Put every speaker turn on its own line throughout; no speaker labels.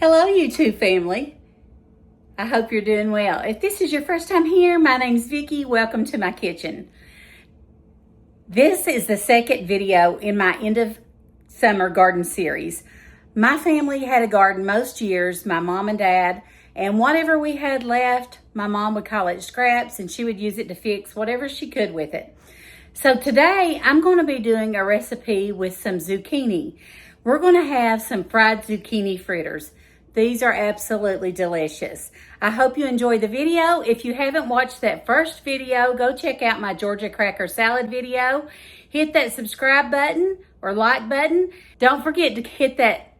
Hello, YouTube family. I hope you're doing well. If this is your first time here, my name's Vicki. Welcome to my kitchen. This is the second video in my end of summer garden series. My family had a garden most years, my mom and dad, and whatever we had left, my mom would call it scraps and she would use it to fix whatever she could with it. So today I'm going to be doing a recipe with some zucchini. We're going to have some fried zucchini fritters. These are absolutely delicious. I hope you enjoyed the video. If you haven't watched that first video, go check out my Georgia cracker salad video. Hit that subscribe button or like button. Don't forget to hit that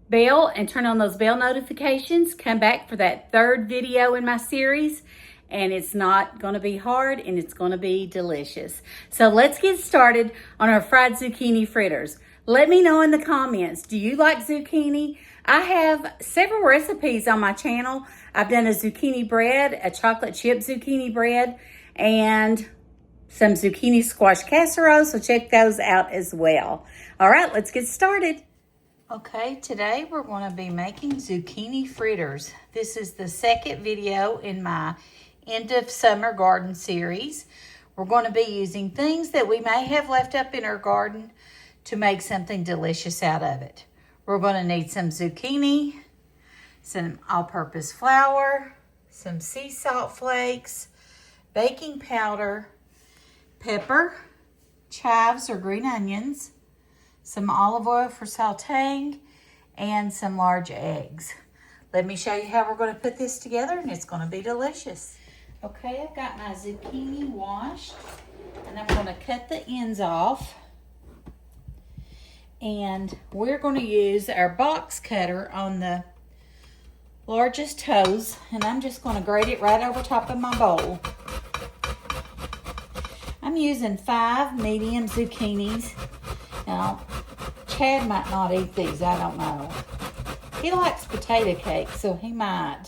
bell and turn on those bell notifications. Come back for that third video in my series. And it's not going to be hard and it's going to be delicious. So let's get started on our fried zucchini fritters. Let me know in the comments, do you like zucchini? I have several recipes on my channel. I've done a zucchini bread, a chocolate chip zucchini bread, and some zucchini squash casserole, so check those out as well. All right, let's get started. Okay, today we're going to be making zucchini fritters. This is the second video in my end of summer garden series. We're going to be using things that we may have left up in our garden to make something delicious out of it. We're going to need some zucchini, some all-purpose flour, some sea salt flakes, baking powder, pepper, chives or green onions, some olive oil for sauteing, and some large eggs. Let me show you how we're going to put this together, and it's going to be delicious. Okay, I've got my zucchini washed, and I'm going to cut the ends off. And we're going to use our box cutter on the largest toes, and I'm just going to grate it right over top of my bowl. I'm using 5 medium zucchinis. Now, Chad might not eat these, I don't know. He likes potato cake, so he might.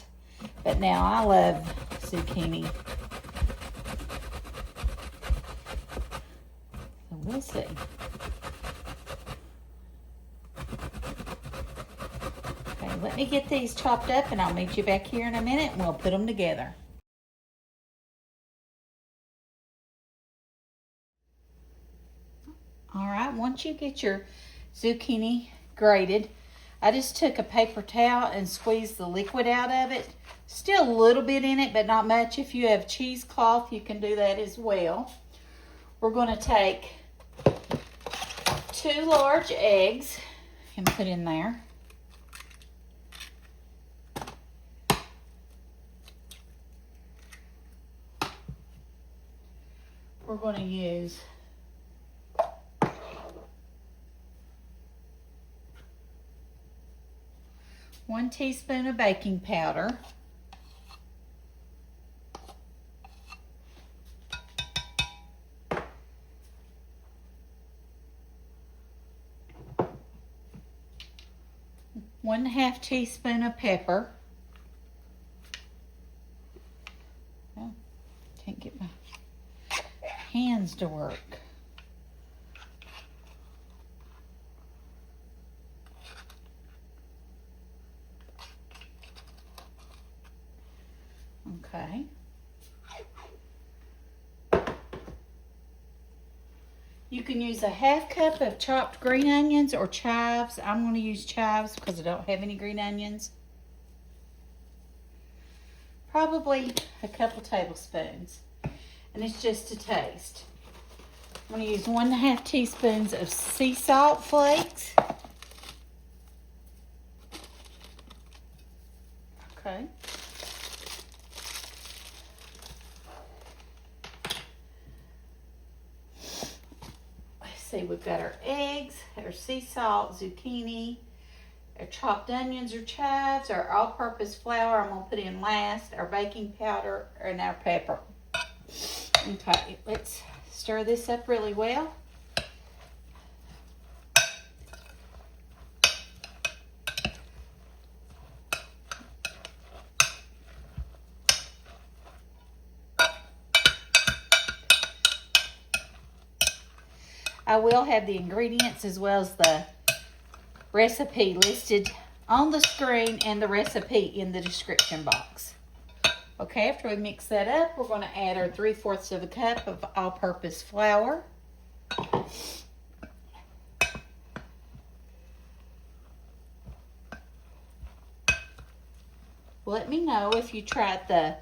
But now, I love zucchini. So we'll see. Let me get these chopped up and I'll meet you back here in a minute and we'll put them together. All right, once you get your zucchini grated, I just took a paper towel and squeezed the liquid out of it. Still a little bit in it, but not much. If you have cheesecloth, you can do that as well. We're going to take 2 large eggs and put in there. We're going to use 1 teaspoon of baking powder, 1/2 teaspoon of pepper. Oh, can't get my hands to work. Okay. You can use a 1/2 cup of chopped green onions or chives. I'm going to use chives because I don't have any green onions. Probably a couple tablespoons. And it's just to taste. I'm going to use 1/2 teaspoons of sea salt flakes. Okay. Let's see, we've got our eggs, our sea salt, zucchini, our chopped onions or chives, our all-purpose flour I'm going to put in last, our baking powder, and our pepper. Okay, let's stir this up really well. I will have the ingredients as well as the recipe listed on the screen and the recipe in the description box. Okay, after we mix that up, we're going to add our 3/4 of a cup of all-purpose flour. Let me know if you tried the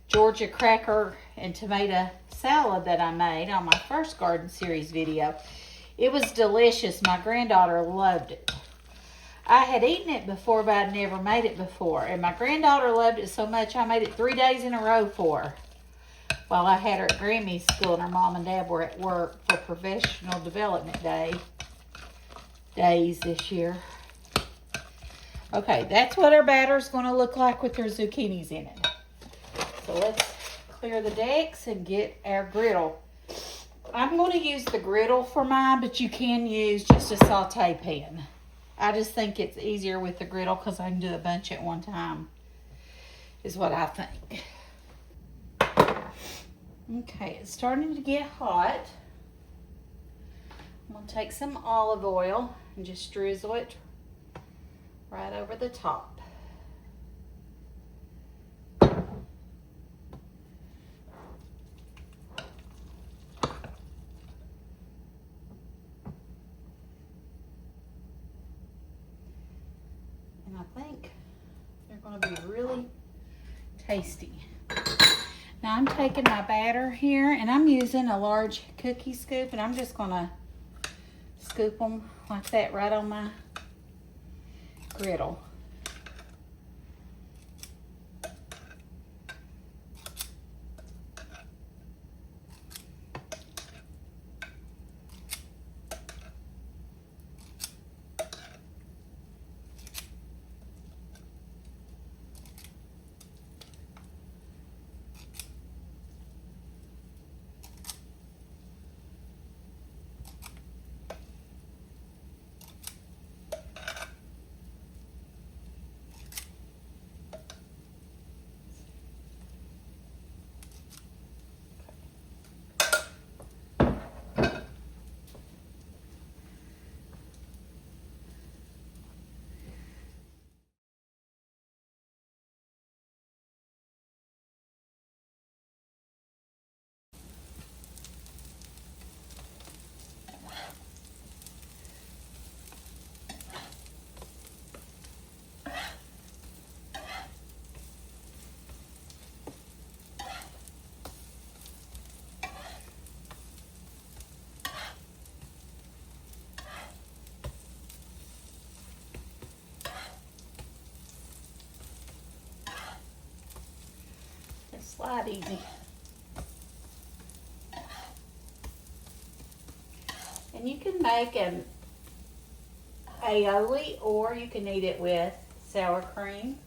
Georgia cracker and tomato salad that I made on my first garden series video. It was delicious. My granddaughter loved it. I had eaten it before, but I'd never made it before. And my granddaughter loved it so much, I made it 3 days in a row for her. While I had her at Grammy's school and her mom and dad were at work for professional development days this year. Okay, that's what our batter's going to look like with our zucchinis in it. So let's clear the decks and get our griddle. I'm going to use the griddle for mine, but you can use just a saute pan. I just think it's easier with the griddle because I can do a bunch at one time, is what I think. Okay, it's starting to get hot. I'm going to take some olive oil and just drizzle it right over the top. And I think they're going to be really tasty. Now I'm taking my batter here and I'm using a large cookie scoop, and I'm just going to scoop them like that right on my griddle. Slide easy. And you can make an aioli, or you can eat it with sour cream.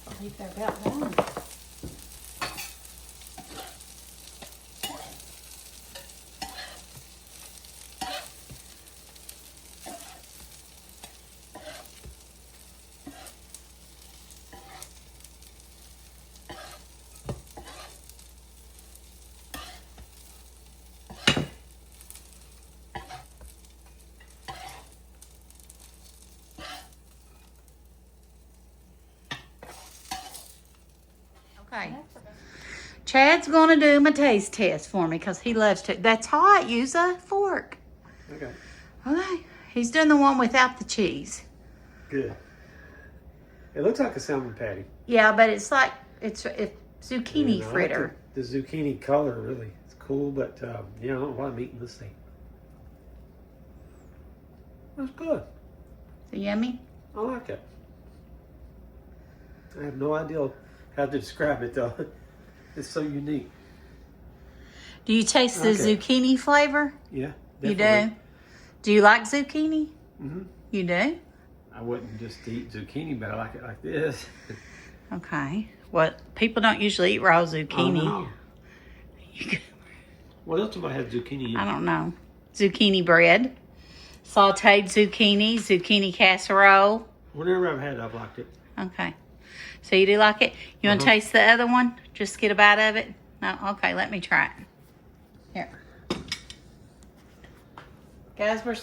I think they're about done. Okay. Chad's going to do my taste test for me because he loves to. That's hot. Use a fork.
Okay.
Okay. He's doing the one without the cheese.
Good. It looks like a salmon patty.
Yeah, but it's like, it's zucchini fritter.
Like the zucchini color, really. It's cool, but yeah, I don't know why I'm eating this thing. That's good.
Is it yummy?
I like it. I have no idea how to describe it though. It's so unique.
Do you taste the zucchini flavor?
Yeah,
definitely. You do? Do you like zucchini?
Mm-hmm.
You do?
I wouldn't just eat zucchini, but I like it like this.
Okay. Well, people don't usually eat raw zucchini.
Oh, no. What else do I have zucchini in?
I don't know. Zucchini bread, sauteed zucchini casserole.
Whenever I've had it, I've liked it.
Okay. So you do like it? You want to taste the other one? Just get a bite of it? No? Okay, let me try it. Here. Guys, we're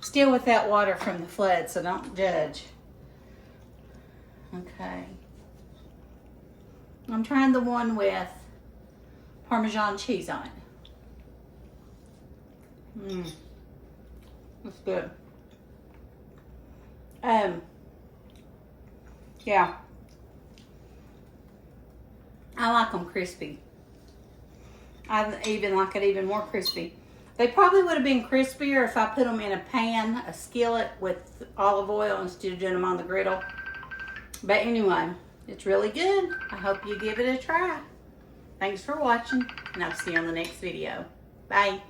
still with that water from the flood, so don't judge. Okay. I'm trying the one with Parmesan cheese on it. That's good. Yeah. I like them crispy. I even like it even more crispy. They probably would have been crispier if I put them in a pan, a skillet with olive oil instead of doing them on the griddle. But anyway, it's really good. I hope you give it a try. Thanks for watching, and I'll see you on the next video. Bye.